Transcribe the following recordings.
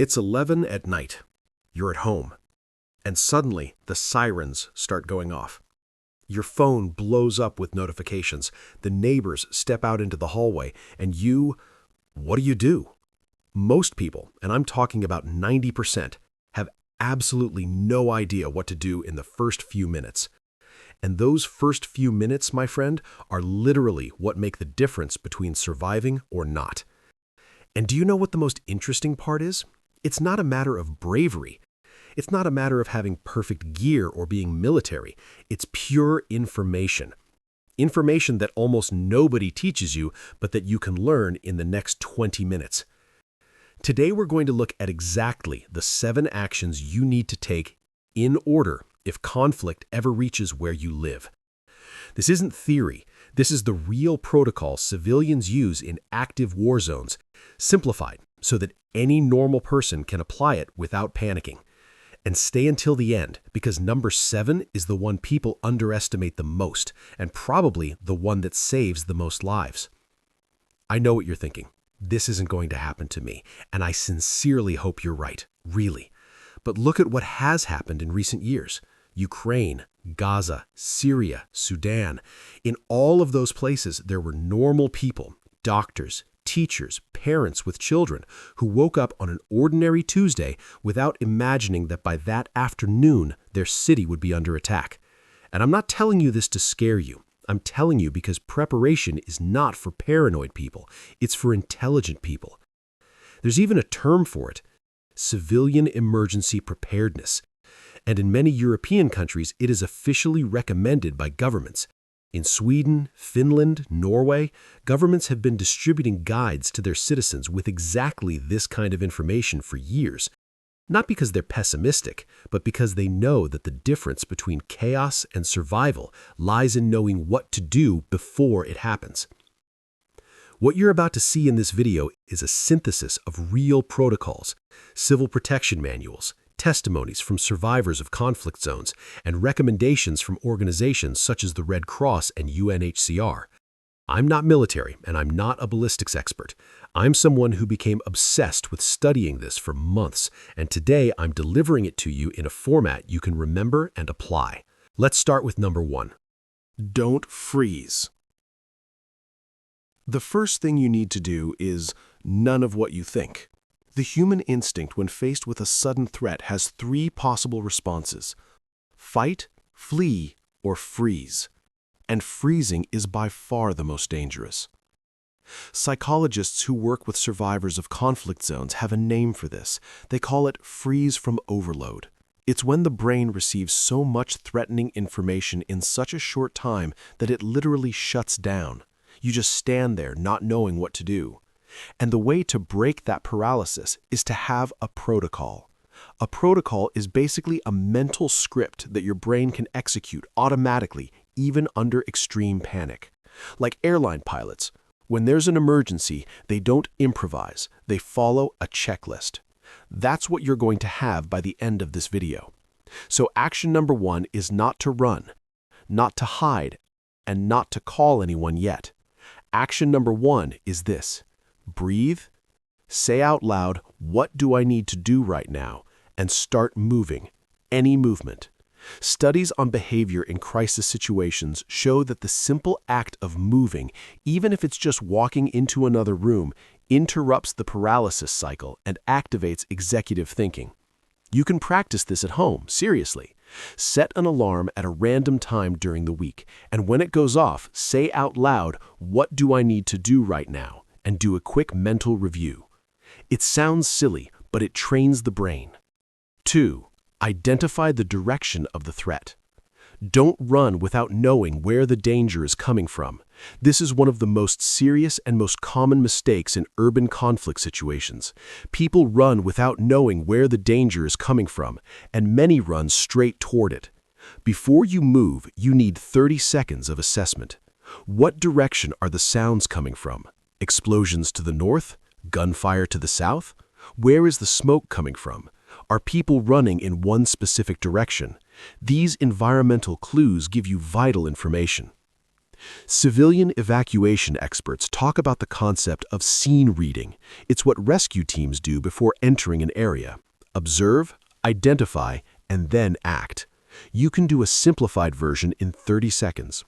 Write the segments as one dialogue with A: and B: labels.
A: It's 11 at night. You're at home. And suddenly, the sirens start going off. Your phone blows up with notifications. The neighbors step out into the hallway, and what do? Most people, and I'm talking about 90%, have absolutely no idea what to do in the first few minutes. And those first few minutes, my friend, are literally what make the difference between surviving or not. And do you know what the most interesting part is? It's not a matter of bravery. It's not a matter of having perfect gear or being military. It's pure information. Information that almost nobody teaches you, but that you can learn in the next 20 minutes. Today we're going to look at exactly the 7 actions you need to take in order if conflict ever reaches where you live. This isn't theory. This is the real protocol civilians use in active war zones, simplified so that any normal person can apply it without panicking. And stay until the end, because number 7 is the one people underestimate the most, and probably the one that saves the most lives. I know what you're thinking. This isn't going to happen to me, and I sincerely hope you're right, really. But look at what has happened in recent years. Ukraine, Gaza, Syria, Sudan. In all of those places, there were normal people, doctors, teachers, parents with children, who woke up on an ordinary Tuesday without imagining that by that afternoon, their city would be under attack. And I'm not telling you this to scare you. I'm telling you because preparation is not for paranoid people. It's for intelligent people. There's even a term for it: civilian emergency preparedness. And in many European countries, it is officially recommended by governments. In Sweden, Finland, Norway, governments have been distributing guides to their citizens with exactly this kind of information for years. Not because they're pessimistic, but because they know that the difference between chaos and survival lies in knowing what to do before it happens. What you're about to see in this video is a synthesis of real protocols, civil protection manuals, testimonies from survivors of conflict zones, and recommendations from organizations such as the Red Cross and UNHCR. I'm not military, and I'm not a ballistics expert. I'm someone who became obsessed with studying this for months, and today I'm delivering it to you in a format you can remember and apply. Let's start with number 1. Don't freeze. The first thing you need to do is none of what you think. The human instinct when faced with a sudden threat has 3 possible responses: fight, flee, or freeze. And freezing is by far the most dangerous. Psychologists who work with survivors of conflict zones have a name for this. They call it freeze from overload. It's when the brain receives so much threatening information in such a short time that it literally shuts down. You just stand there not knowing what to do. And the way to break that paralysis is to have a protocol. A protocol is basically a mental script that your brain can execute automatically, even under extreme panic. Like airline pilots, when there's an emergency, they don't improvise, they follow a checklist. That's what you're going to have by the end of this video. So action number 1 is not to run, not to hide, and not to call anyone yet. Action number 1 is this: breathe, say out loud, what do I need to do right now, and start moving, any movement. Studies on behavior in crisis situations show that the simple act of moving, even if it's just walking into another room, interrupts the paralysis cycle and activates executive thinking. You can practice this at home, seriously. Set an alarm at a random time during the week, and when it goes off, say out loud, what do I need to do right now, and do a quick mental review. It sounds silly, but it trains the brain. 2. Identify the direction of the threat. Don't run without knowing where the danger is coming from. This is one of the most serious and most common mistakes in urban conflict situations. People run without knowing where the danger is coming from, and many run straight toward it. Before you move, you need 30 seconds of assessment. What direction are the sounds coming from? Explosions to the north? Gunfire to the south? Where is the smoke coming from? Are people running in one specific direction? These environmental clues give you vital information. Civilian evacuation experts talk about the concept of scene reading. It's what rescue teams do before entering an area. Observe, identify, and then act. You can do a simplified version in 30 seconds.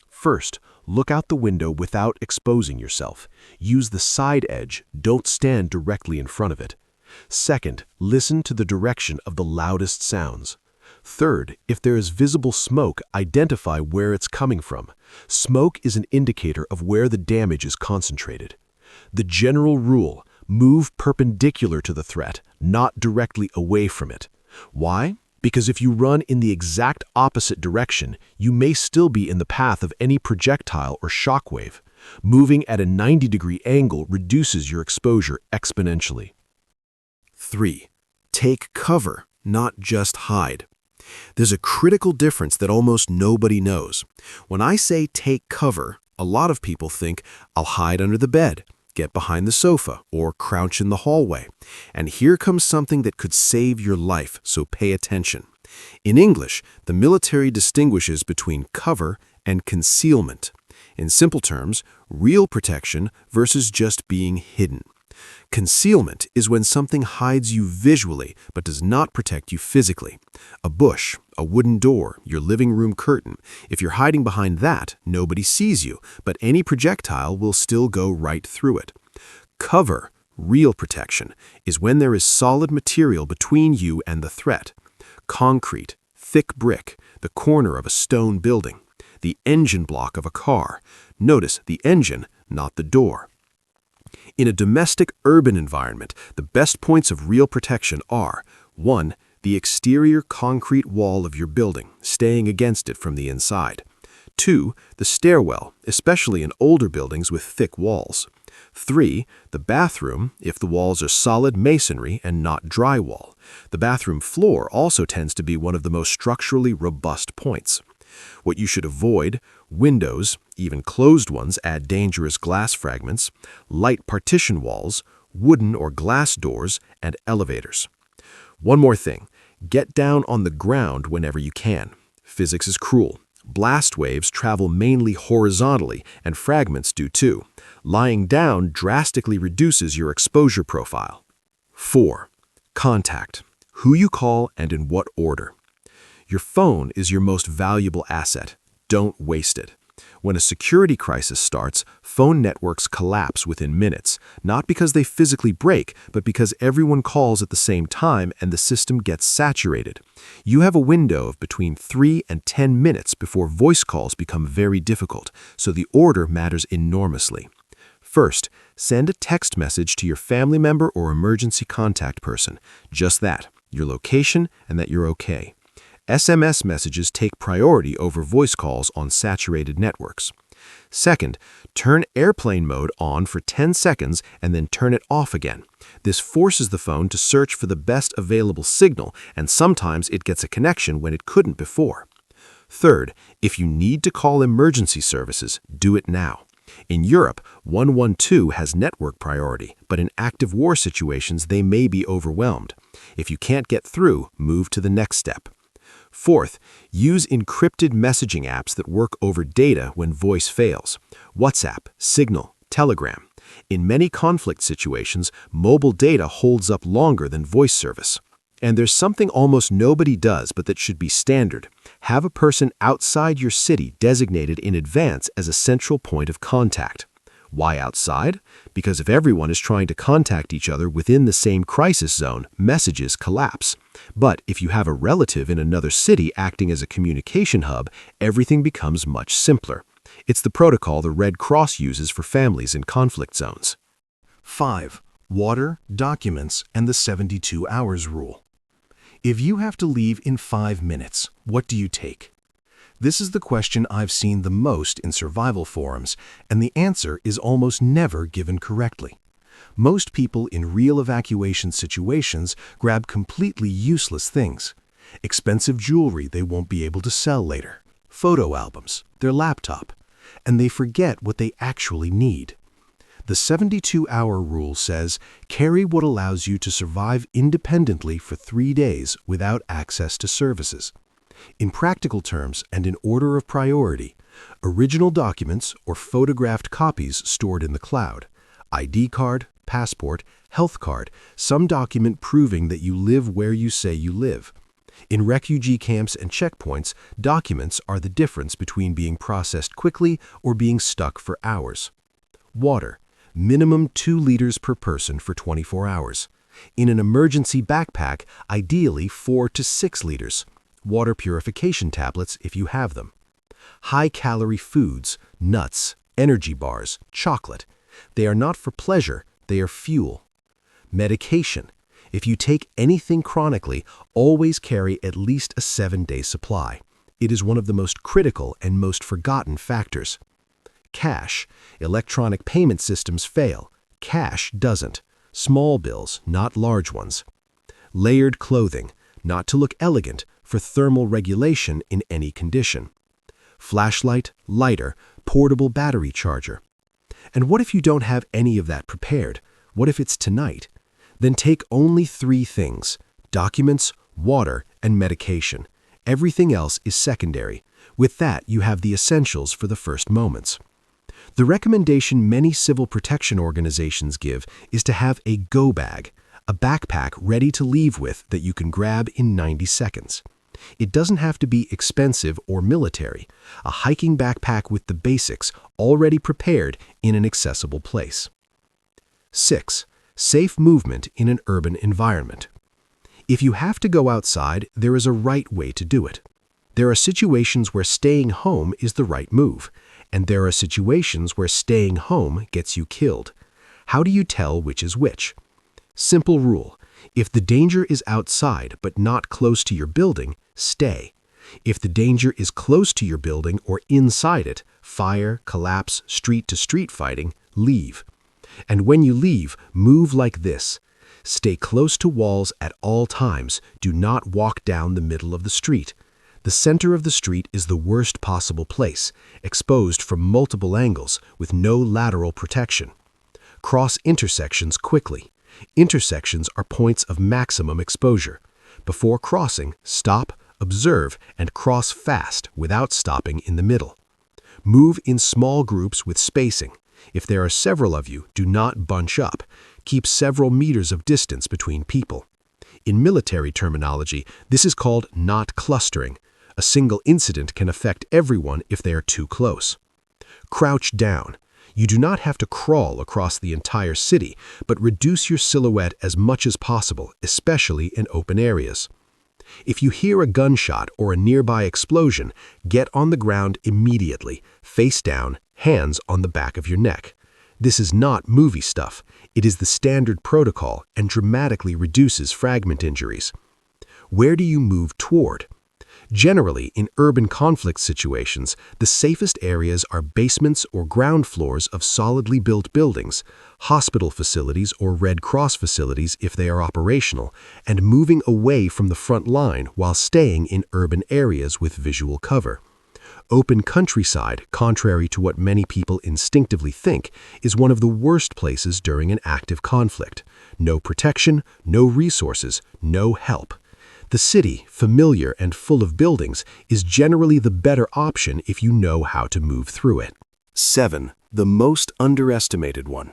A: First, look out the window without exposing yourself. Use the side edge, don't stand directly in front of it. Second, listen to the direction of the loudest sounds. Third, if there is visible smoke, identify where it's coming from. Smoke is an indicator of where the damage is concentrated. The general rule: move perpendicular to the threat, not directly away from it. Why? Because if you run in the exact opposite direction, you may still be in the path of any projectile or shockwave. Moving at a 90-degree angle reduces your exposure exponentially. 3. Take cover, not just hide. There's a critical difference that almost nobody knows. When I say take cover, a lot of people think I'll hide under the bed, get behind the sofa, or crouch in the hallway. And here comes something that could save your life, so pay attention. In English, the military distinguishes between cover and concealment. In simple terms, real protection versus just being hidden. Concealment is when something hides you visually but does not protect you physically. A bush, a wooden door, your living room curtain. If you're hiding behind that, nobody sees you, but any projectile will still go right through it. Cover, real protection, is when there is solid material between you and the threat. Concrete, thick brick, the corner of a stone building, the engine block of a car. Notice the engine, not the door. In a domestic urban environment, the best points of real protection are: 1. The exterior concrete wall of your building, staying against it from the inside. 2. The stairwell, especially in older buildings with thick walls. 3. The bathroom, if the walls are solid masonry and not drywall. The bathroom floor also tends to be one of the most structurally robust points. What you should avoid: windows, even closed ones add dangerous glass fragments, light partition walls, wooden or glass doors, and elevators. One more thing: get down on the ground whenever you can. Physics is cruel. Blast waves travel mainly horizontally, and fragments do too. Lying down drastically reduces your exposure profile. 4. Contact: who you call and in what order. Your phone is your most valuable asset. Don't waste it. When a security crisis starts, phone networks collapse within minutes, not because they physically break, but because everyone calls at the same time and the system gets saturated. You have a window of between 3 and 10 minutes before voice calls become very difficult, so the order matters enormously. First, send a text message to your family member or emergency contact person. Just that, your location and that you're okay. SMS messages take priority over voice calls on saturated networks. Second, turn airplane mode on for 10 seconds and then turn it off again. This forces the phone to search for the best available signal, and sometimes it gets a connection when it couldn't before. Third, if you need to call emergency services, do it now. In Europe, 112 has network priority, but in active war situations they may be overwhelmed. If you can't get through, move to the next step. Fourth, use encrypted messaging apps that work over data when voice fails. WhatsApp, Signal, Telegram. In many conflict situations, mobile data holds up longer than voice service. And there's something almost nobody does but that should be standard. Have a person outside your city designated in advance as a central point of contact. Why outside? Because if everyone is trying to contact each other within the same crisis zone, messages collapse. But if you have a relative in another city acting as a communication hub, everything becomes much simpler. It's the protocol the Red Cross uses for families in conflict zones. 5. Water, documents, and the 72 hours rule. If you have to leave in 5 minutes, what do you take? This is the question I've seen the most in survival forums, and the answer is almost never given correctly. Most people in real evacuation situations grab completely useless things. Expensive jewelry they won't be able to sell later, photo albums, their laptop, and they forget what they actually need. The 72-hour rule says, carry what allows you to survive independently for 3 days without access to services. In practical terms and in order of priority, Original documents or photographed copies stored in the cloud. ID card, passport, health card, some document proving that you live where you say you live. In refugee camps and checkpoints, documents are the difference between being processed quickly or being stuck for hours. Water. Minimum 2 liters per person for 24 hours. In an emergency backpack, ideally 4 to 6 liters. Water purification tablets if you have them. High-calorie foods, nuts, energy bars, chocolate. They are not for pleasure, they are fuel. Medication. If you take anything chronically, always carry at least a 7-day supply. It is one of the most critical and most forgotten factors. Cash. Electronic payment systems fail. Cash doesn't. Small bills, not large ones. Layered clothing, not to look elegant, for thermal regulation in any condition. Flashlight, lighter, portable battery charger. And what if you don't have any of that prepared? What if it's tonight? Then take only 3 things: documents, water, and medication. Everything else is secondary. With that, you have the essentials for the first moments. The recommendation many civil protection organizations give is to have a go bag, a backpack ready to leave with that you can grab in 90 seconds. It doesn't have to be expensive or military. A hiking backpack with the basics already prepared in an accessible place. 6. Safe movement in an urban environment. If you have to go outside, there is a right way to do it. There are situations where staying home is the right move, and there are situations where staying home gets you killed. How do you tell which is which? Simple rule: if the danger is outside but not close to your building, stay. If the danger is close to your building or inside it, fire, collapse, street-to-street fighting, leave. And when you leave, move like this. Stay close to walls at all times. Do not walk down the middle of the street. The center of the street is the worst possible place, exposed from multiple angles with no lateral protection. Cross intersections quickly. Intersections are points of maximum exposure. Before crossing, stop, observe, and cross fast without stopping in the middle. Move in small groups with spacing. If there are several of you, do not bunch up. Keep several meters of distance between people. In military terminology, this is called not clustering. A single incident can affect everyone if they are too close. Crouch down. You do not have to crawl across the entire city, but reduce your silhouette as much as possible, especially in open areas. If you hear a gunshot or a nearby explosion, get on the ground immediately, face down, hands on the back of your neck. This is not movie stuff. It is the standard protocol and dramatically reduces fragment injuries. Where do you move toward? Generally, in urban conflict situations, the safest areas are basements or ground floors of solidly built buildings, hospital facilities or Red Cross facilities if they are operational, and moving away from the front line while staying in urban areas with visual cover. Open countryside, contrary to what many people instinctively think, is one of the worst places during an active conflict. No protection, no resources, no help. The city, familiar and full of buildings, is generally the better option if you know how to move through it. 7. The most underestimated one.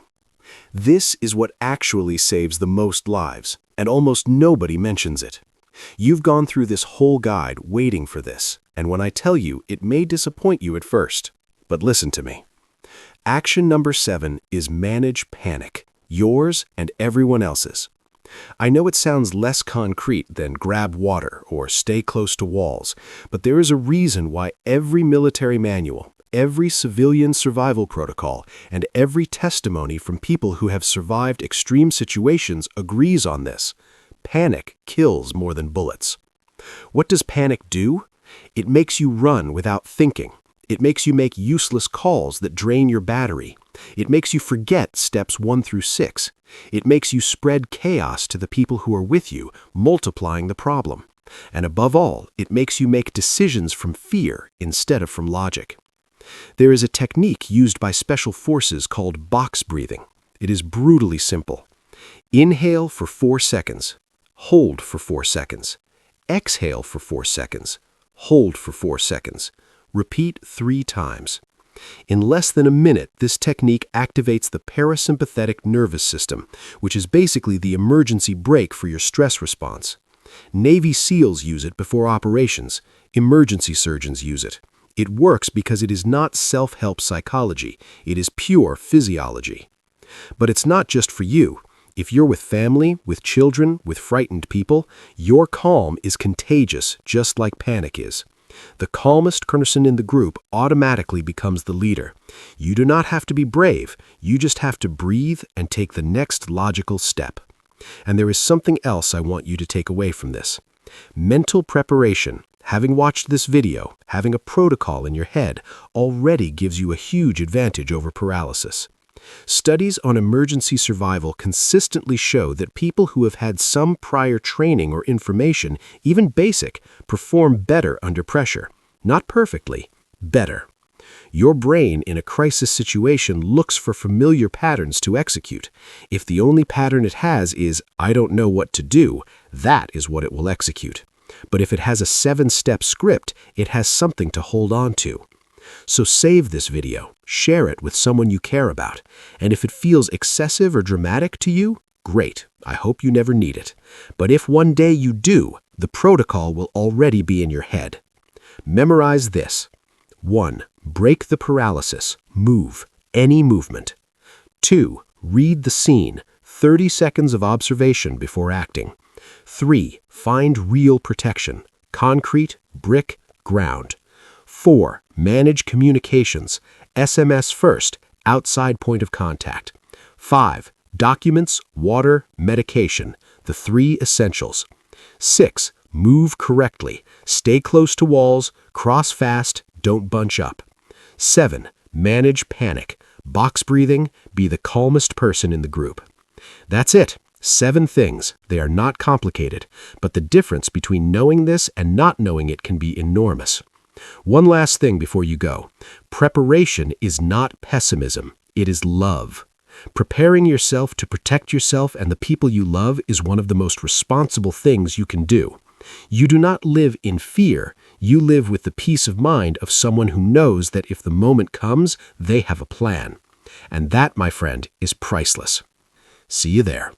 A: This is what actually saves the most lives, and almost nobody mentions it. You've gone through this whole guide waiting for this, and when I tell you, it may disappoint you at first. But listen to me. Action number 7 is manage panic, yours and everyone else's. I know it sounds less concrete than grab water or stay close to walls, but there is a reason why every military manual, every civilian survival protocol, and every testimony from people who have survived extreme situations agrees on this. Panic kills more than bullets. What does panic do? It makes you run without thinking. It makes you make useless calls that drain your battery. It makes you forget steps 1 through 6. It makes you spread chaos to the people who are with you, multiplying the problem. And above all, it makes you make decisions from fear instead of from logic. There is a technique used by special forces called box breathing. It is brutally simple. Inhale for 4 seconds. Hold for 4 seconds. Exhale for 4 seconds. Hold for 4 seconds. Repeat 3 times. In less than a minute, this technique activates the parasympathetic nervous system, which is basically the emergency brake for your stress response. Navy SEALs use it before operations. Emergency surgeons use it. It works because it is not self-help psychology. It is pure physiology. But it's not just for you. If you're with family, with children, with frightened people, your calm is contagious, just like panic is. The calmest person in the group automatically becomes the leader. You do not have to be brave. You just have to breathe and take the next logical step. And there is something else I want you to take away from this. Mental preparation, having watched this video, having a protocol in your head, already gives you a huge advantage over paralysis. Studies on emergency survival consistently show that people who have had some prior training or information, even basic, perform better under pressure. Not perfectly, better. Your brain in a crisis situation looks for familiar patterns to execute. If the only pattern it has is, "I don't know what to do," that is what it will execute. But if it has a 7-step script, it has something to hold on to. So save this video, share it with someone you care about, and if it feels excessive or dramatic to you, great, I hope you never need it. But if one day you do, the protocol will already be in your head. Memorize this. 1. Break the paralysis. Move. Any movement. 2. Read the scene. 30 seconds of observation before acting. 3. Find real protection. Concrete, brick, ground. 4. Manage communications. SMS first, outside point of contact. 5. Documents, water, medication, the 3 essentials. 6. Move correctly. Stay close to walls, cross fast, don't bunch up. 7. Manage panic. Box breathing, be the calmest person in the group. That's it. 7 things. They are not complicated, but the difference between knowing this and not knowing it can be enormous. One last thing before you go. Preparation is not pessimism. It is love. Preparing yourself to protect yourself and the people you love is one of the most responsible things you can do. You do not live in fear. You live with the peace of mind of someone who knows that if the moment comes, they have a plan. And that, my friend, is priceless. See you there.